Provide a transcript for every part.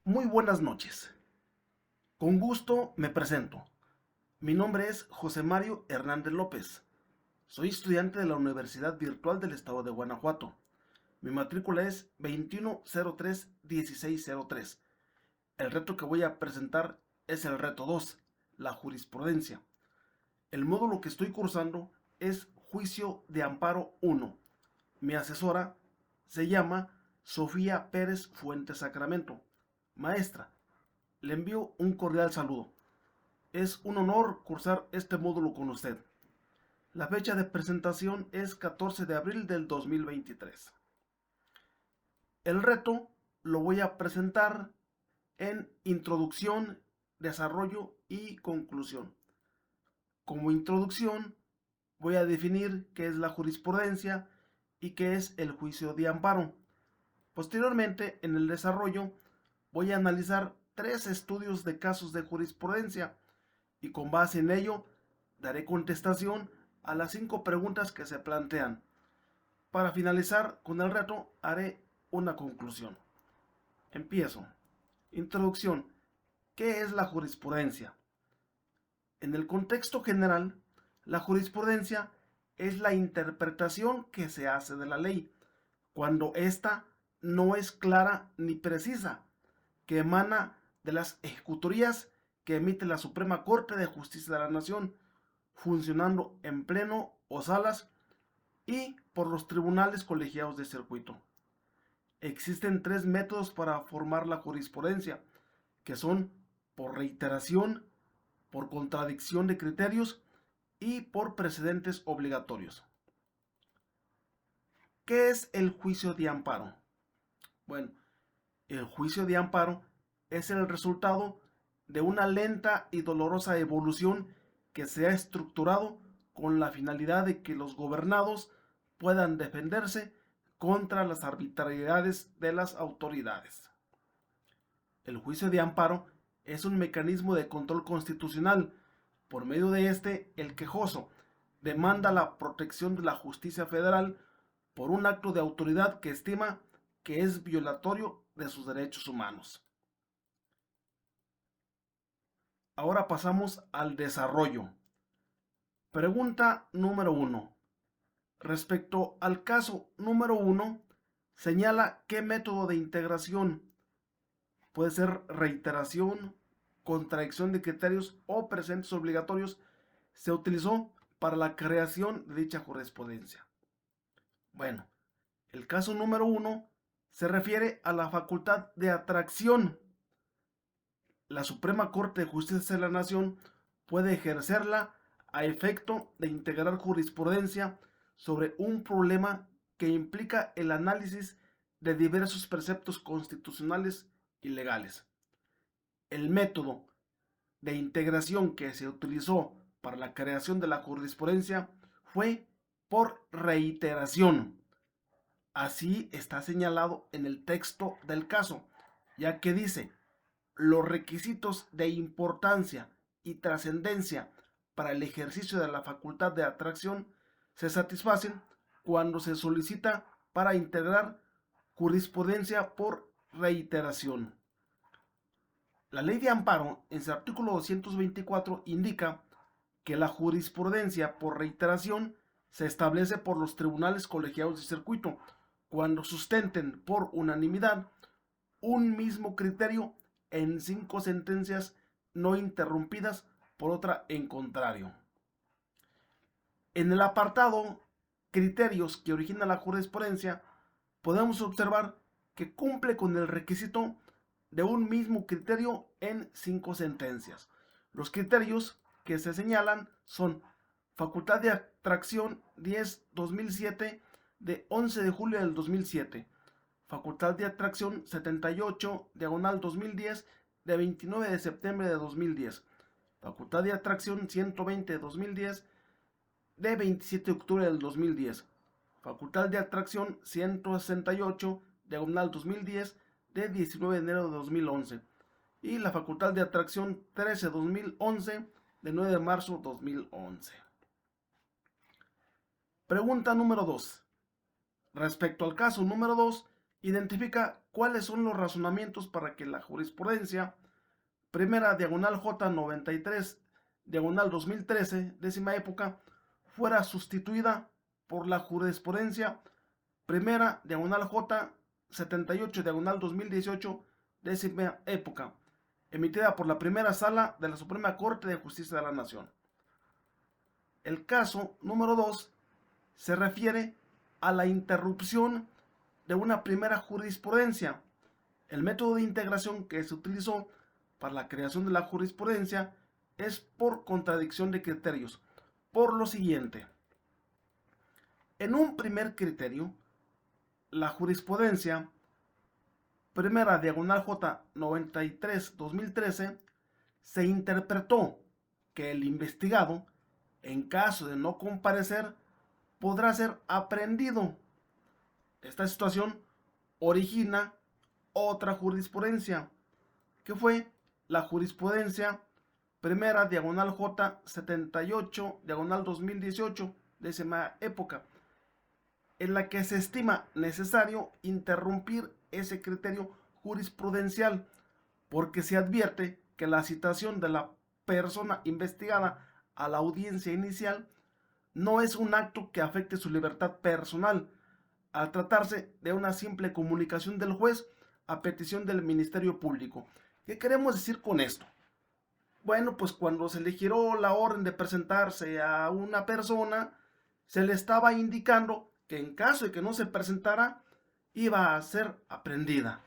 Muy buenas noches. Con gusto me presento. Mi nombre es José Mario Hernández López. Soy estudiante de la Universidad Virtual del Estado de Guanajuato. Mi matrícula es 2103-1603. El reto que voy a presentar es el reto 2, la jurisprudencia. El módulo que estoy cursando es Juicio de Amparo 1. Mi asesora se llama Sofía Pérez Fuentes Sacramento. Maestra, le envío un cordial saludo. Es un honor cursar este módulo con usted. La fecha de presentación es 14 de abril del 2023. El reto lo voy a presentar en introducción, desarrollo y conclusión. Como introducción, voy a definir qué es la jurisprudencia y qué es el juicio de amparo. Posteriormente, en el desarrollo, voy a analizar 3 estudios de casos de jurisprudencia y con base en ello daré contestación a las 5 preguntas que se plantean. Para finalizar con el reto haré una conclusión. Empiezo. Introducción. ¿Qué es la jurisprudencia? En el contexto general, la jurisprudencia es la interpretación que se hace de la ley cuando ésta no es clara ni precisa, que emana de las ejecutorías que emite la Suprema Corte de Justicia de la Nación, funcionando en pleno o salas y por los tribunales colegiados de circuito. Existen 3 métodos para formar la jurisprudencia, que son por reiteración, por contradicción de criterios y por precedentes obligatorios. ¿Qué es el juicio de amparo? Bueno, el juicio de amparo es el resultado de una lenta y dolorosa evolución que se ha estructurado con la finalidad de que los gobernados puedan defenderse contra las arbitrariedades de las autoridades. El juicio de amparo es un mecanismo de control constitucional. Por medio de este, el quejoso demanda la protección de la justicia federal por un acto de autoridad que estima que es violatorio de sus derechos humanos. Ahora pasamos al desarrollo. Pregunta número 1. Respecto al caso número 1, señala qué método de integración, puede ser reiteración, contradicción de criterios o presentes obligatorios, se utilizó para la creación de dicha jurisprudencia. Bueno, el caso número 1 se refiere a la facultad de atracción. La Suprema Corte de Justicia de la Nación puede ejercerla a efecto de integrar jurisprudencia sobre un problema que implica el análisis de diversos preceptos constitucionales y legales. El método de integración que se utilizó para la creación de la jurisprudencia fue por reiteración. Así está señalado en el texto del caso, ya que dice: los requisitos de importancia y trascendencia para el ejercicio de la facultad de atracción se satisfacen cuando se solicita para integrar jurisprudencia por reiteración. La ley de amparo, en su artículo 224, indica que la jurisprudencia por reiteración se establece por los tribunales colegiados de circuito cuando sustenten por unanimidad un mismo criterio en 5 sentencias no interrumpidas por otra en contrario. En el apartado criterios que origina la jurisprudencia, podemos observar que cumple con el requisito de un mismo criterio en 5 sentencias. Los criterios que se señalan son facultad de atracción 10-2007 de 11 de julio del 2007, facultad de atracción 78-2010 de 29 de septiembre de 2010, facultad de atracción 120-2010 de 27 de octubre del 2010, facultad de atracción 168-2010 de 19 de enero de 2011 y la facultad de atracción 13-2011 de 9 de marzo de 2011. Pregunta número 2. Respecto al caso número 2, identifica cuáles son los razonamientos para que la jurisprudencia primera diagonal J 93 diagonal 2013 décima época fuera sustituida por la jurisprudencia primera diagonal J 78 diagonal 2018 décima época, emitida por la primera sala de la Suprema Corte de Justicia de la Nación. El caso número 2 se refiere a la interrupción de una primera jurisprudencia. El método de integración que se utilizó para la creación de la jurisprudencia es por contradicción de criterios. Por lo siguiente, en un primer criterio, la jurisprudencia primera diagonal J 93 2013 se interpretó que el investigado, en caso de no comparecer, podrá ser aprehendido. Esta situación origina otra jurisprudencia, que fue la jurisprudencia primera diagonal J 78 diagonal 2018 décima época, en la que se estima necesario interrumpir ese criterio jurisprudencial, porque se advierte que la citación de la persona investigada a la audiencia inicial no es un acto que afecte su libertad personal, al tratarse de una simple comunicación del juez a petición del Ministerio Público. ¿Qué queremos decir con esto? Bueno, pues cuando se le giró la orden de presentarse a una persona, se le estaba indicando que en caso de que no se presentara, iba a ser aprehendida.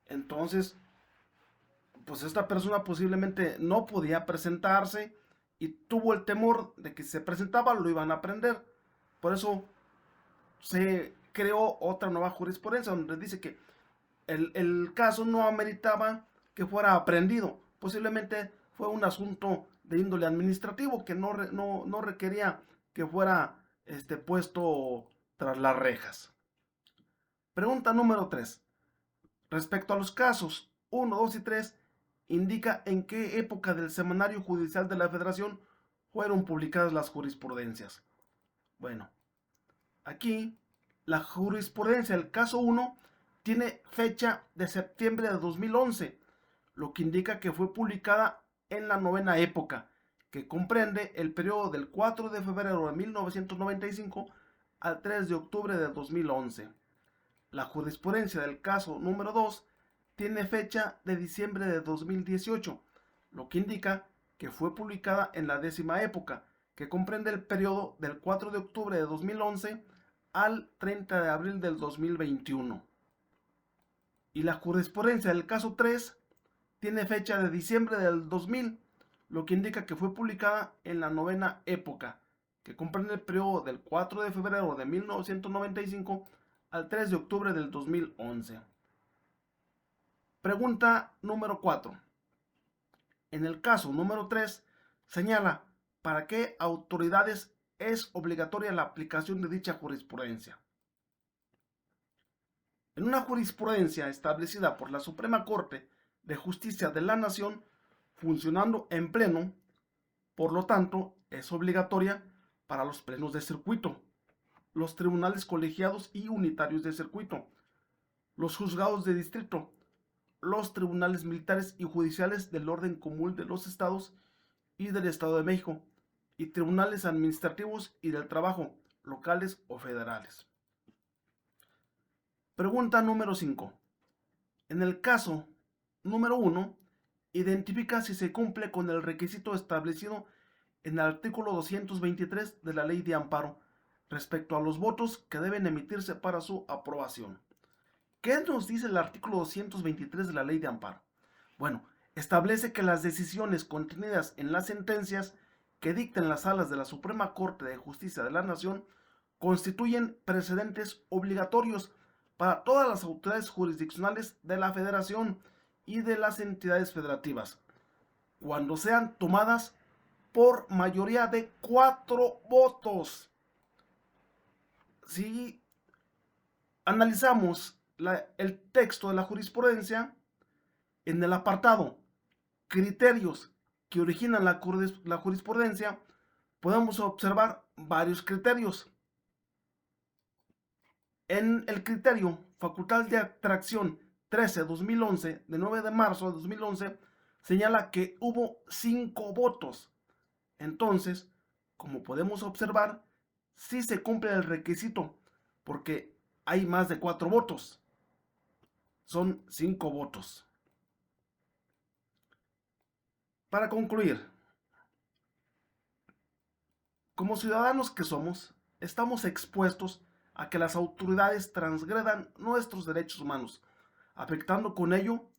Entonces, pues esta persona posiblemente no podía presentarse y tuvo el temor de que si se presentaba lo iban a prender. Por eso se creó otra nueva jurisprudencia donde dice que el caso no ameritaba que fuera aprehendido. Posiblemente fue un asunto de índole administrativo que no requería que fuera puesto tras las rejas. Pregunta número 3. Respecto a los casos 1, 2 y 3, indica en qué época del Semanario Judicial de la Federación fueron publicadas las jurisprudencias. Bueno, aquí la jurisprudencia del caso 1 tiene fecha de septiembre de 2011, lo que indica que fue publicada en la novena época, que comprende el periodo del 4 de febrero de 1995 al 3 de octubre de 2011. La jurisprudencia del caso número 2 tiene fecha de diciembre de 2018, lo que indica que fue publicada en la décima época, que comprende el periodo del 4 de octubre de 2011 al 30 de abril del 2021. Y la jurisprudencia del caso 3 tiene fecha de diciembre del 2000, lo que indica que fue publicada en la novena época, que comprende el periodo del 4 de febrero de 1995 al 3 de octubre del 2011. Pregunta número 4. En el caso número 3, señala para qué autoridades es obligatoria la aplicación de dicha jurisprudencia. En una jurisprudencia establecida por la Suprema Corte de Justicia de la Nación, funcionando en pleno, por lo tanto, es obligatoria para los plenos de circuito, los tribunales colegiados y unitarios de circuito, los juzgados de distrito, los tribunales militares y judiciales del orden común de los estados y del Estado de México, y tribunales administrativos y del trabajo, locales o federales. Pregunta número 5. En el caso número 1, identifica si se cumple con el requisito establecido en el artículo 223 de la Ley de Amparo respecto a los votos que deben emitirse para su aprobación. ¿Qué nos dice el artículo 223 de la Ley de Amparo? Bueno, establece que las decisiones contenidas en las sentencias que dicten las salas de la Suprema Corte de Justicia de la Nación constituyen precedentes obligatorios para todas las autoridades jurisdiccionales de la Federación y de las entidades federativas, cuando sean tomadas por mayoría de 4 votos. Si analizamos el texto de la jurisprudencia, en el apartado criterios que originan la jurisprudencia, podemos observar varios criterios. En el criterio Facultad de Atracción 13-2011, de 9 de marzo de 2011, señala que hubo 5 votos. Entonces, como podemos observar, sí se cumple el requisito, porque hay más de 4 votos. Son 5 votos. Para concluir, como ciudadanos que somos, estamos expuestos a que las autoridades transgredan nuestros derechos humanos, afectando con ello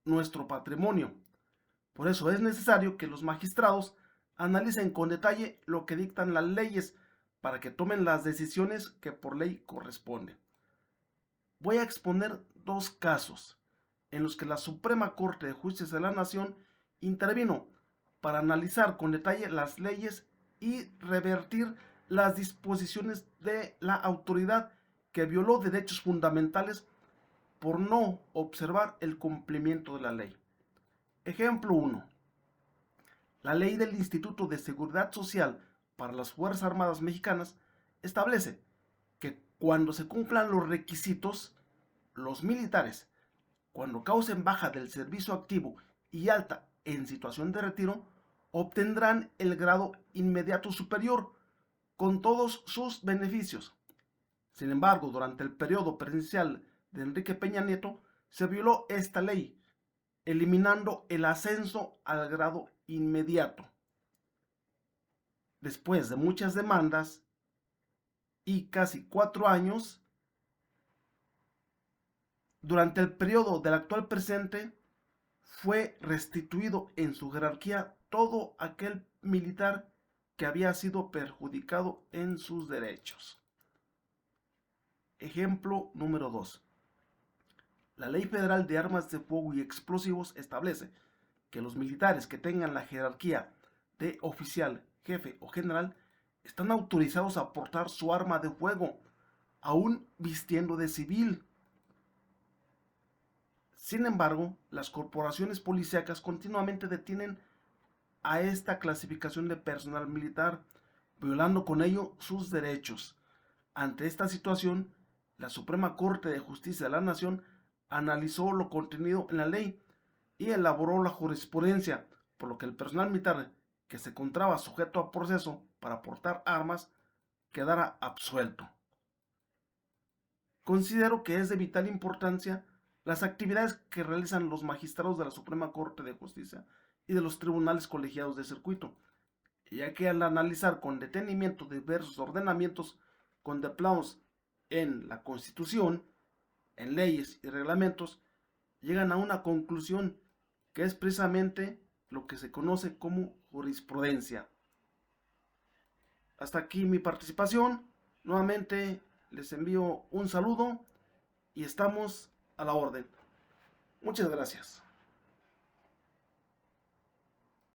nuestro patrimonio. Por eso es necesario que los magistrados analicen con detalle lo que dictan las leyes para que tomen las decisiones que por ley corresponden. Voy a exponer 2 casos en los que la Suprema Corte de Justicia de la Nación intervino para analizar con detalle las leyes y revertir las disposiciones de la autoridad que violó derechos fundamentales por no observar el cumplimiento de la ley. Ejemplo 1. La ley del Instituto de Seguridad Social para las Fuerzas Armadas Mexicanas establece que cuando se cumplan los requisitos, los militares, cuando causen baja del servicio activo y alta en situación de retiro, obtendrán el grado inmediato superior con todos sus beneficios. Sin embargo, durante el periodo presidencial de Enrique Peña Nieto, se violó esta ley, eliminando el ascenso al grado inmediato. Después de muchas demandas y casi 4 años, durante el periodo del actual presidente, fue restituido en su jerarquía todo aquel militar que había sido perjudicado en sus derechos. Ejemplo número 2. La Ley Federal de Armas de Fuego y Explosivos establece que los militares que tengan la jerarquía de oficial, jefe o general están autorizados a portar su arma de fuego, aún vistiendo de civil. Sin embargo, las corporaciones policíacas continuamente detienen a esta clasificación de personal militar, violando con ello sus derechos. Ante esta situación, la Suprema Corte de Justicia de la Nación analizó lo contenido en la ley y elaboró la jurisprudencia, por lo que el personal militar que se encontraba sujeto a proceso para portar armas quedara absuelto. Considero que es de vital importancia las actividades que realizan los magistrados de la Suprema Corte de Justicia y de los tribunales colegiados de circuito, ya que al analizar con detenimiento diversos ordenamientos contemplados en la Constitución, en leyes y reglamentos, llegan a una conclusión que es precisamente lo que se conoce como jurisprudencia. Hasta aquí mi participación. Nuevamente les envío un saludo y estamos a la orden. Muchas gracias.